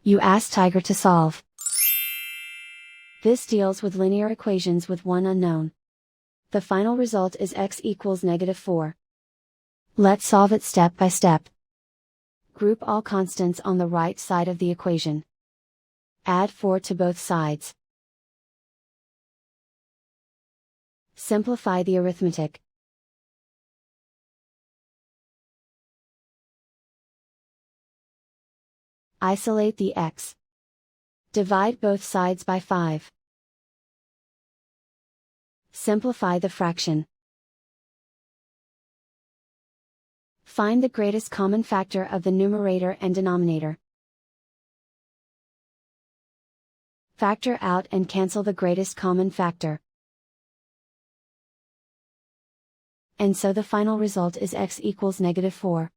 You ask Tiger to solve. This deals with linear equations with one unknown. The final result is x equals -4. Let's solve it step by step. Group all constants on the right side of the equation. Add 4 to both sides. Simplify the arithmetic. Isolate the x. Divide both sides by 5. Simplify the fraction. Find the greatest common factor of the numerator and denominator. Factor out and cancel the greatest common factor. And so the final result is x equals -4.